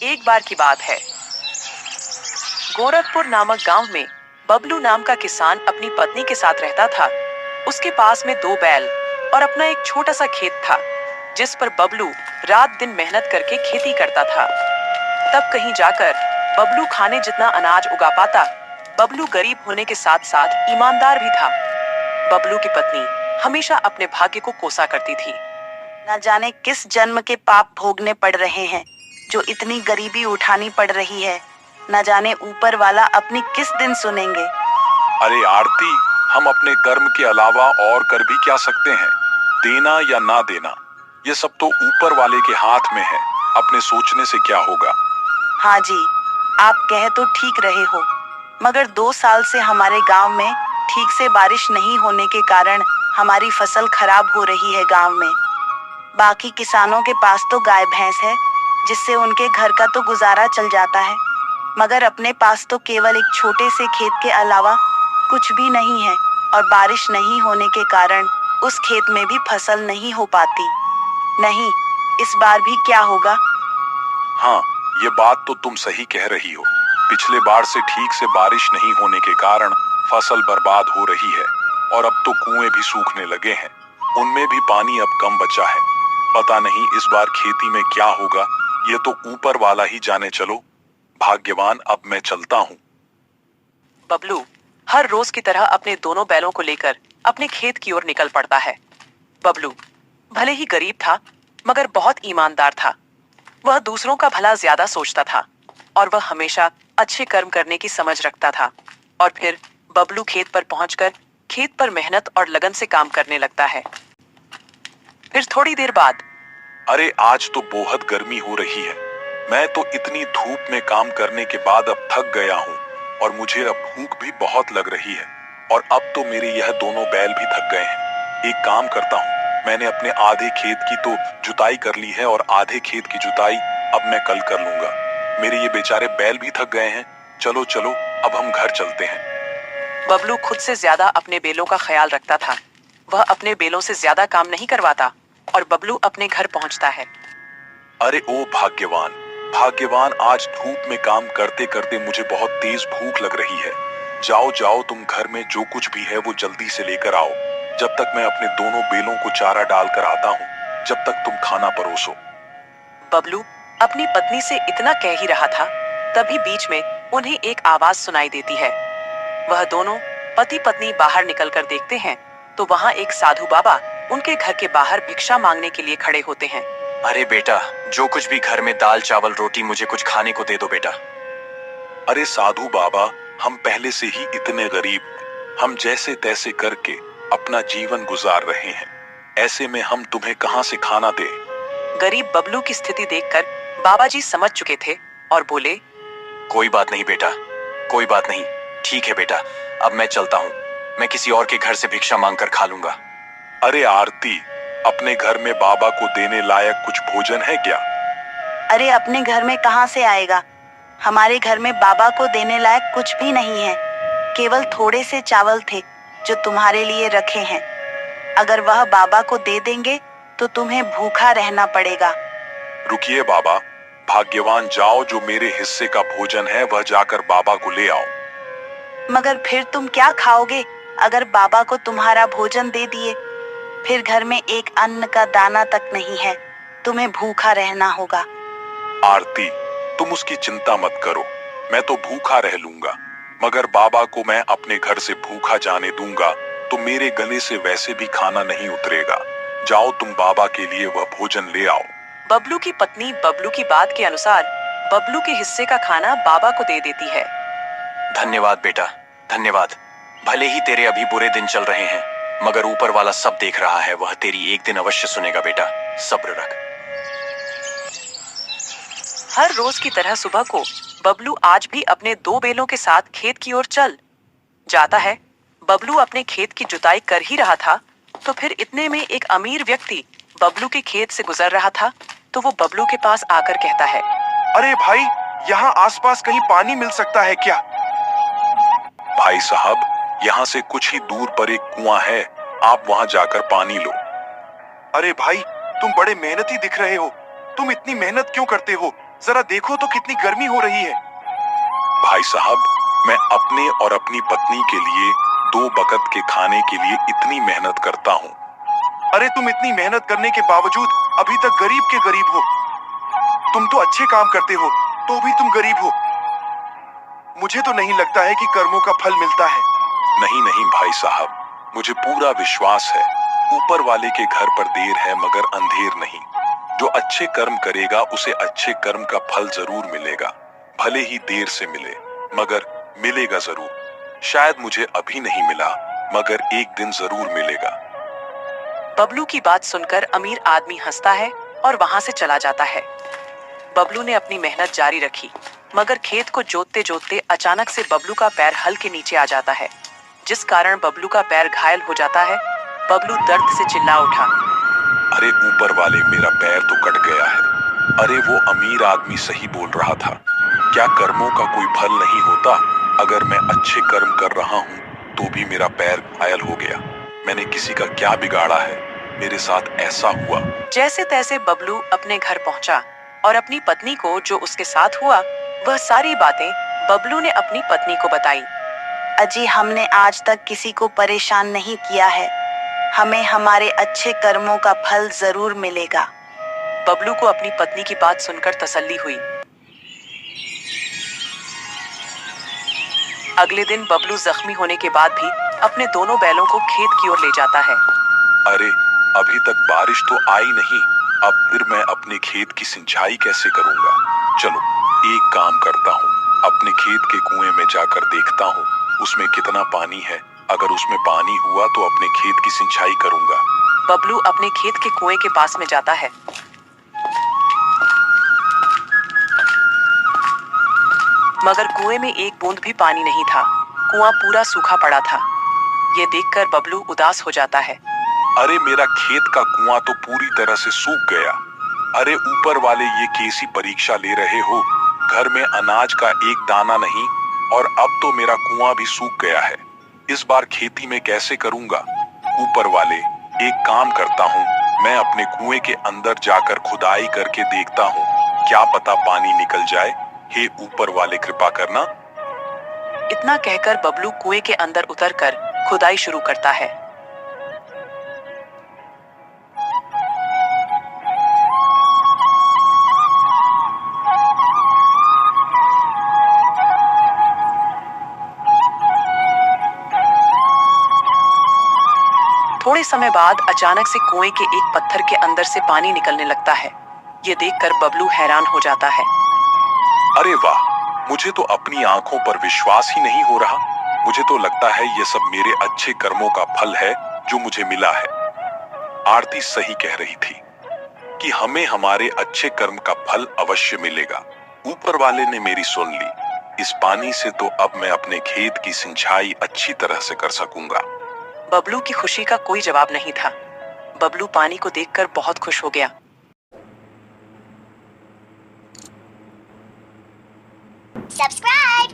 एक बार की बात है। गोरखपुर नामक गांव में बबलू नाम का किसान अपनी पत्नी के साथ रहता था। उसके पास में 2 बैल और अपना एक छोटा सा खेत था, जिस पर बबलू रात दिन मेहनत करके खेती करता था। तब कहीं जाकर बबलू खाने जितना अनाज उगा पाता। बबलू गरीब होने के साथ साथ ईमानदार भी था। बबलू की पत्नी हमेशा अपने भाग्य को कोसा करती थी। न जाने किस जन्म के पाप भोगने पड़ रहे हैं, जो इतनी गरीबी उठानी पड़ रही है। न जाने ऊपर वाला अपनी किस दिन सुनेंगे। अरे आरती, हम अपने कर्म के अलावा और कर भी क्या सकते हैं? देना या ना देना, ये सब तो ऊपर वाले के हाथ में है। अपने सोचने से क्या होगा? हाँ जी, आप कह तो ठीक रहे हो, मगर 2 साल से हमारे गांव में ठीक से बारिश नहीं होने के कारण हमारी फसल खराब हो रही है गांव में। बाकी किसानों के पास तो गाय भैंस है, जिससे उनके घर का तो गुजारा चल जाता है, मगर अपने पास तो केवल एक छोटे से खेत के अलावा कुछ भी नहीं है। और बारिश नहीं होने के कारण उस खेत में भी फसल नहीं हो पाती। नहीं, इस बार भी क्या होगा? हाँ, ये बात तो तुम सही कह रही हो। पिछले बार से ठीक से बारिश नहीं होने के कारण फसल बर्बाद हो रही है और अब तो कुएं भी सूखने लगे हैं। उनमें भी पानी अब कम बचा है। पता नहीं इस बार खेती में क्या होगा, ये तो ऊपर वाला ही जाने। चलो भाग्यवान, अब मैं चलता हूँ। बबलू हर रोज की तरह अपने दोनों बैलों को लेकर अपने खेत की ओर निकल पड़ता है। बबलू भले ही गरीब था, मगर बहुत ईमानदार था। वह दूसरों का भला ज्यादा सोचता था और वह हमेशा अच्छे कर्म करने की समझ रखता था। और फिर बबलू खेत पर पहुंचकर खेत पर मेहनत और लगन से काम करने लगता है। फिर थोड़ी देर बाद, अरे आज तो बहुत गर्मी हो रही है। मैं तो इतनी धूप में काम करने के बाद अब थक गया हूँ और मुझे अब भूख भी बहुत लग रही है। और अब तो मेरे यह दोनों बैल भी थक गए हैं। एक काम करता हूँ, मैंने अपने आधे खेत की तो जुताई कर ली है और आधे खेत की जुताई अब मैं कल कर लूंगा। मेरे ये बेचारे बैल भी थक गए हैं। चलो चलो, अब हम घर चलते हैं। बबलू खुद से ज्यादा अपने बेलों का ख्याल रखता था। वह अपने बेलों से ज्यादा काम नहीं करवाता और बबलू अपने घर पहुंचता है। अरे ओ भाग्यवान, भाग्यवान, आज धूप में काम करते करते मुझे बहुत तेज भूख लग रही है। जाओ जाओ, तुम घर में जो कुछ भी है वो जल्दी से लेकर आओ, जब तक मैं अपने दोनों बेलों को चारा डालकर आता हूँ। जब तक तुम खाना परोसो। बबलू अपनी पत्नी से इतना कह ही रहा था, तभी बीच में उन्हें एक आवाज सुनाई देती है। वह दोनों पति पत्नी बाहर निकलकर देखते हैं तो वहाँ एक साधु बाबा उनके घर के बाहर भिक्षा मांगने के लिए खड़े होते हैं। अरे बेटा, जो कुछ भी घर में दाल चावल रोटी, मुझे कुछ खाने को दे दो बेटा। अरे साधु बाबा, हम पहले से ही इतने गरीब, हम जैसे तैसे करके अपना जीवन गुजार रहे हैं। ऐसे में हम तुम्हें कहाँ से खाना दें? गरीब बबलू की स्थिति देखकर बाबा जी समझ चुके थे और बोले, कोई बात नहीं बेटा, कोई बात नहीं, ठीक है बेटा, अब मैं चलता हूँ। मैं किसी और के घर से भिक्षा मांगकर खा लूंगा। अरे आरती, अपने घर में बाबा को देने लायक कुछ भोजन है क्या? अरे अपने घर में कहाँ से आएगा? हमारे घर में बाबा को देने लायक कुछ भी नहीं है। केवल थोड़े से चावल थे जो तुम्हारे लिए रखे हैं। अगर वह बाबा को दे देंगे तो तुम्हें भूखा रहना पड़ेगा। रुकिए बाबा, भाग्यवान, जाओ, जो मेरे हिस्से का भोजन है वह जाकर बाबा को ले आओ। मगर फिर तुम क्या खाओगे अगर बाबा को तुम्हारा भोजन दे दिए? फिर घर में एक अन्न का दाना तक नहीं है, तुम्हें भूखा रहना होगा। आरती, तुम उसकी चिंता मत करो, मैं तो भूखा रह लूंगा, मगर बाबा को मैं अपने घर से भूखा जाने दूंगा तो मेरे गले से वैसे भी खाना नहीं उतरेगा। जाओ, तुम बाबा के लिए वह भोजन ले आओ। बबलू की पत्नी बबलू की बात के अनुसार बबलू के हिस्से का खाना बाबा को दे देती है। धन्यवाद बेटा, धन्यवाद। भले ही तेरे अभी बुरे दिन चल रहे हैं, मगर ऊपर वाला सब देख रहा है। वह तेरी एक दिन अवश्य सुनेगा बेटा, सब्र रख। हर रोज की तरह सुबह को बबलू आज भी अपने 2 बेलों के साथ खेत की ओर चल जाता है। बबलू अपने खेत की जुताई कर ही रहा था तो फिर इतने में एक अमीर व्यक्ति बबलू के खेत से गुजर रहा था तो वो बबलू के पास आकर कहता है, अरे भाई, यहाँ आसपास कहीं पानी मिल सकता है क्या? भाई साहब, यहाँ से कुछ ही दूर पर एक कुआं है, आप वहाँ जाकर पानी लो। अरे भाई, तुम बड़े मेहनती दिख रहे हो। तुम इतनी मेहनत क्यों करते हो? जरा देखो तो कितनी गर्मी हो रही है। भाई साहब, मैं अपने और अपनी पत्नी के लिए 2 वक्त के खाने के लिए इतनी मेहनत करता हूँ। अरे तुम इतनी मेहनत करने के बावजूद अभी तक गरीब के गरीब हो। तुम तो अच्छे काम करते हो, तो भी तुम गरीब हो। मुझे तो नहीं लगता है कि कर्मों का फल मिलता है। नहीं नहीं भाई साहब, मुझे पूरा विश्वास है, ऊपर वाले के घर पर देर है मगर अंधेर नहीं। जो अच्छे कर्म करेगा उसे अच्छे कर्म का फल जरूर मिलेगा, भले ही देर से मिले मगर मिलेगा जरूर। शायद मुझे अभी नहीं मिला मगर एक दिन जरूर मिलेगा। बबलू की बात सुनकर अमीर आदमी हंसता है और वहां से चला जाता है। बबलू ने अपनी मेहनत जारी रखी, मगर खेत को जोतते जोतते अचानक से बबलू का पैर हल के नीचे आ जाता है, जिस कारण बबलू का पैर घायल हो जाता है। बबलू दर्द से चिल्ला उठा। अरे ऊपर वाले, मेरा पैर तो कट गया है। अरे वो अमीर आदमी सही बोल रहा था, क्या कर्मों का कोई फल नहीं होता? अगर मैं अच्छे कर्म कर रहा हूँ तो भी मेरा पैर घायल हो गया। मैंने किसी का क्या बिगाड़ा है, मेरे साथ ऐसा हुआ। जैसे तैसे बबलू अपने घर पहुंचा और अपनी पत्नी को जो उसके साथ हुआ वह सारी बातें बबलू ने अपनी पत्नी को बताई। अजी, हमने आज तक किसी को परेशान नहीं किया है। हमें हमारे अच्छे कर्मों का फल जरूर मिलेगा। बबलू को अपनी पत्नी की बात सुनकर तसल्ली हुई। अगले दिन बबलू जख्मी होने के बाद भी अपने दोनों बैलों को खेत की ओर ले जाता है। अरे अभी तक बारिश तो आई नहीं, अब फिर मैं अपने खेत की सिंचाई कैसे करूंगा? चलो एक काम करता हूँ, अपने खेत के कुएं में जाकर देखता हूँ उसमें कितना पानी है। अगर उसमें पानी हुआ तो अपने खेत की सिंचाई करूंगा। बबलू अपने खेत के कुएं के पास में जाता है। मगर कुएं में एक बूंद भी पानी नहीं था, कुआं पूरा सूखा पड़ा था। ये देखकर बबलू उदास हो जाता है। अरे मेरा खेत का कुआं तो पूरी तरह से सूख गया। अरे ऊपर वाले, ये कैसी परीक्षा ले रहे हो? घर में अनाज का एक दाना नहीं और अब तो मेरा कुआं भी सूख गया है। इस बार खेती में कैसे करूंगा? ऊपर वाले, एक काम करता हूँ, मैं अपने कुएं के अंदर जाकर खुदाई करके देखता हूँ, क्या पता पानी निकल जाए। हे ऊपर वाले, कृपा करना। इतना कहकर बबलू कुएं के अंदर उतरकर खुदाई शुरू करता है। थोड़े समय बाद अचानक से कुएं के एक पत्थर के अंदर से पानी निकलने लगता है। ये देखकर बबलू हैरान हो जाता है। अरे वाह, मुझे तो अपनी आंखों पर विश्वास ही नहीं हो रहा। मुझे तो लगता है ये सब मेरे अच्छे कर्मों का फल है जो मुझे मिला है। आरती सही कह रही थी कि हमें हमारे अच्छे कर्म का फल अवश्य मिलेगा। ऊपर वाले ने मेरी सुन ली। इस पानी से तो अब मैं अपने खेत की सिंचाई अच्छी तरह से कर सकूंगा। बबलू की खुशी का कोई जवाब नहीं था। बबलू पानी को देखकर बहुत खुश हो गया। Subscribe!